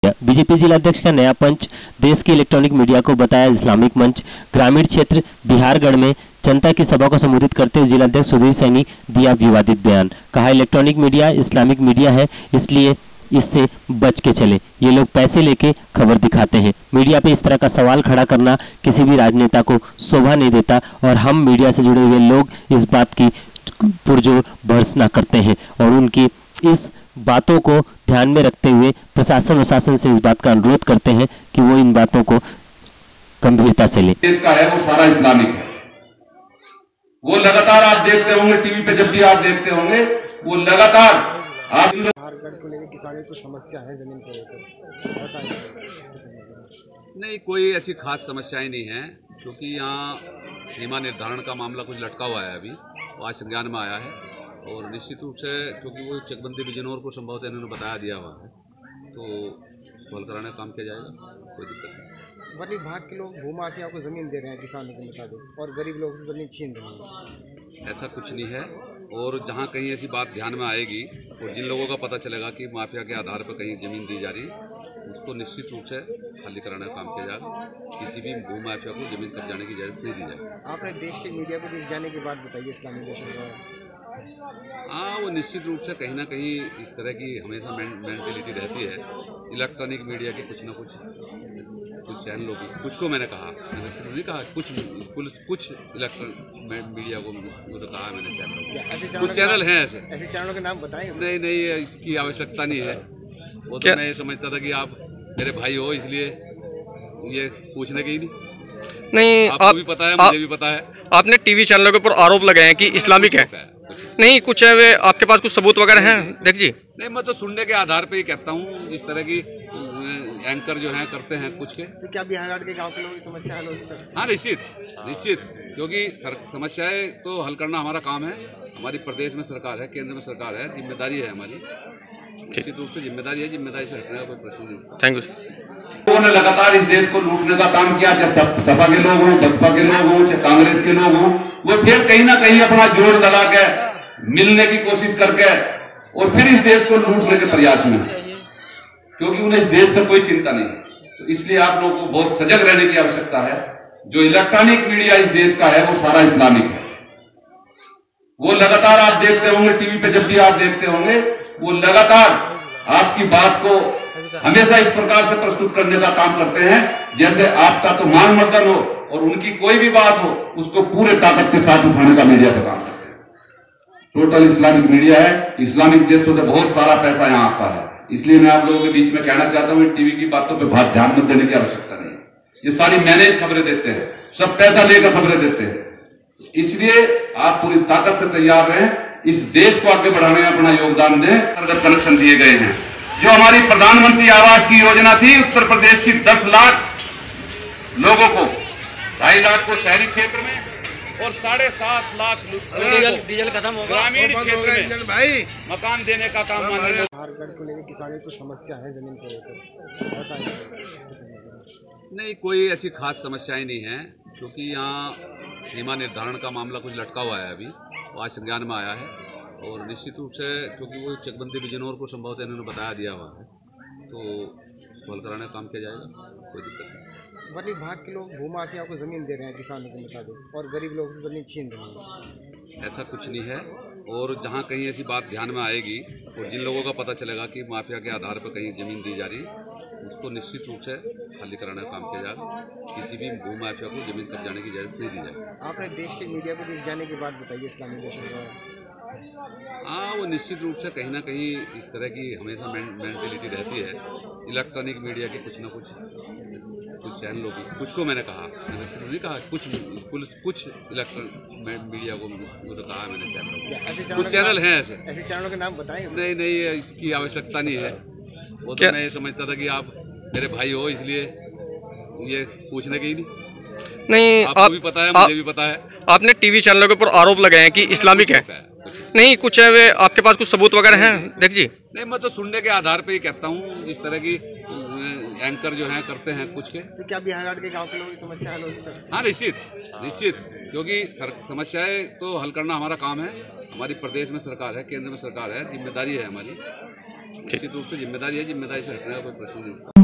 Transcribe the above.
BJP जिलाध्यक्ष का नया पंच, देश की इलेक्ट्रॉनिक मीडिया को बताया इस्लामिक मंच। ग्रामीण क्षेत्र बिहारगढ़ में जनता की सभा को संबोधित करते हुए जिलाध्यक्ष सुधीर सैनी दिया विवादित बयान। कहा इलेक्ट्रॉनिक मीडिया इस्लामिक मीडिया है, इसलिए इससे बच के चले। ये लोग पैसे लेके खबर दिखाते हैं। मीडिया पे इस तरह का सवाल खड़ा करना किसी भी राजनेता को शोभा नहीं देता और हम मीडिया से जुड़े हुए लोग इस बात की पुरजोर भर्त्सना करते हैं और उनकी इस बातों को ध्यान में रखते हुए प्रशासन से इस बात का अनुरोध करते हैं कि वो इन बातों को गंभीरता से ले। इसका है वो सारा इस्लामिक है। वो लगातार आप देखते होंगे टीवी पे, जब भी आप देखते होंगे वो लगातार आप को लेकर किसानों को समस्या है जमीन को लेकर। नहीं, कोई ऐसी खास समस्याएं नहीं है, क्योंकि यहाँ सीमा निर्धारण का मामला कुछ लटका हुआ है। अभी वो आज संज्ञान में आया है और निश्चित रूप से क्योंकि वो चकबंदी बिजनौर को संभवतः इन्होंने बताया दिया हुआ है, तो हल कराने का काम किया जाएगा, कोई दिक्कत नहीं। वन विभाग के लोग भूमाफिया को जमीन दे रहे हैं किसानों के मुताबिक और गरीब लोगों से जमीन छीन रहे हैं। ऐसा कुछ नहीं है, और जहाँ कहीं ऐसी बात ध्यान में आएगी और जिन लोगों का पता चलेगा कि माफिया के आधार पर कहीं जमीन दी जा रही है, उसको निश्चित रूप से खाली कराने का काम किया जाएगा। किसी भी भू माफिया को जमीन कब्जाने की इजाज़त नहीं दी जाएगी। आपने देश के मीडिया को दिख जाने की बात बताइए इस्लामी देशों का। हाँ, वो निश्चित रूप से कहीं ना कहीं इस तरह की हमेशा मेंटेलिटी रहती है। इलेक्ट्रॉनिक मीडिया के कुछ ना कुछ चैनलों की, कुछ को मैंने कहा, मैंने सिर्फ नहीं कहा, कुछ इलेक्ट्रॉनिक मीडिया को तो कहा मैंने चैनलों, कुछ चैनल हैं ऐसे चैनलों के नाम बताएं। नहीं, इसकी आवश्यकता नहीं है। वो तो मैं ये समझता था कि आप मेरे भाई हो, इसलिए ये पूछने की ही नहीं। आपको भी पता है, मुझे भी पता है। आपने टीवी चैनलों के ऊपर आरोप लगाए हैं कि इस्लामिक है। नहीं, कुछ है वे आपके पास कुछ सबूत वगैरह हैं? देख जी, नहीं, मैं तो सुनने के आधार पे ही कहता हूँ। इस तरह की एंकर जो हैं करते हैं कुछ के। तो क्या बिहार के गांव के लोगों की समस्या हल होगी सर? हाँ, निश्चित, क्योंकि समस्याएं तो हल करना हमारा काम है। हमारी प्रदेश में सरकार है, केंद्र में सरकार है, जिम्मेदारी है हमारी, निश्चित रूप से जिम्मेदारी है। जिम्मेदारी से हटने का कोई प्रश्न नहीं। Thank you sir. उन्होंने लगातार इस देश को लूटने का काम किया, चाहे सपा के लोग हों, बसपा के लोग हों, चाहे कांग्रेस के लोग हों, वो फिर कहीं ना कहीं अपना जोर लगा के मिलने की कोशिश करके और फिर इस देश को लूटने के प्रयास में, क्योंकि उन्हें इस देश से कोई चिंता नहीं है। तो इसलिए आप लोगों को बहुत सजग रहने की आवश्यकता है। जो इलेक्ट्रॉनिक मीडिया इस देश का है वो सारा इस्लामिक है। वो लगातार आप देखते होंगे टीवी पे, जब भी आप देखते होंगे वो लगातार आपकी बात को हमेशा इस प्रकार से प्रस्तुत करने का काम करते हैं जैसे आपका तो मान मर्दन हो और उनकी कोई भी बात हो उसको पूरे ताकत के साथ उठाने का मीडिया का काम करते हैं। टोटल इस्लामिक मीडिया है। इस्लामिक देशों से बहुत सारा पैसा यहाँ आता है। इसलिए मैं आप लोगों के बीच में कहना चाहता हूँ, टीवी की बातों पर बहुत ध्यान मत देने की आवश्यकता नहीं है। ये सारी मैनेज खबरें देते हैं, सब पैसा लेकर खबरें देते हैं। इसलिए आप पूरी ताकत से तैयार रहें, इस देश को आगे बढ़ाने में अपना योगदान दें। अंतर्गत कनेक्शन दिए गए हैं। जो हमारी प्रधानमंत्री आवास की योजना थी, उत्तर प्रदेश की 10 लाख लोगों को, 2.5 लाख को शहरी क्षेत्र में और 7.5 लाख डीजल खत्म होगा ग्रामीण क्षेत्र में भाई मकान देने का काम माननीय बिहारगढ़ को लेकर किसानों को समस्या है जमीन को लेकर। नहीं, कोई ऐसी खास समस्याएं नहीं है, क्योंकि यहाँ सीमा निर्धारण का मामला कुछ लटका हुआ है। अभी वो आज संज्ञान में आया है और निश्चित रूप से क्योंकि वो चकबंदी बिजनौर को संभवतः इन्होंने बताया दिया हुआ है, तो हल कराने का काम किया जाएगा, कोई दिक्कत नहीं। वन विभाग के लोग भूमाफिया को जमीन दे रहे हैं किसानों के मुताबिक और गरीब लोगों से जमीन छीन रहे हैं। ऐसा कुछ नहीं है, और जहाँ कहीं ऐसी बात ध्यान में आएगी और जिन लोगों का पता चलेगा कि माफिया के आधार पर कहीं जमीन दी जा रही है, उसको निश्चित रूप से खाली कराने का काम किया जाएगा। किसी भी भू माफिया को जमीन कब्जाने की इजाज़त नहीं दी जाएगी। आपने देश के मीडिया को दिख जाने की बात बताइए इस्लामी देशों का। हाँ, वो निश्चित रूप से कहीं ना कहीं इस तरह की हमेशा मेंटेलिटी रहती है। इलेक्ट्रॉनिक मीडिया के कुछ ना कुछ चैनलों की, कुछ को मैंने कहा, मैंने सिर्फ नहीं कहा, कुछ इलेक्ट्रॉनिक मीडिया को तो कहा मैंने चैनलों, कुछ चैनल हैं ऐसे चैनलों के नाम बताएं। नहीं, इसकी आवश्यकता नहीं है। वो तो मैं ये समझता था कि आप मेरे भाई हो, इसलिए ये पूछने की ही नहीं। आपको भी पता है, मुझे भी पता है। आपने टीवी चैनलों के ऊपर आरोप लगाए हैं कि इस्लामिक है। नहीं, कुछ है वे आपके पास कुछ सबूत वगैरह हैं? देख जी, नहीं, मैं तो सुनने के आधार पे ही कहता हूँ। इस तरह की एंकर जो हैं करते हैं कुछ के। तो क्या बिहार के गांव के लोगों की समस्या हल होगी सर? हाँ, निश्चित, क्योंकि समस्याएं तो हल करना हमारा काम है। हमारी प्रदेश में सरकार है, केंद्र में सरकार है, जिम्मेदारी है हमारी, निश्चित रूप से जिम्मेदारी है, जिम्मेदारी से हटने का कोई प्रश्न नहीं।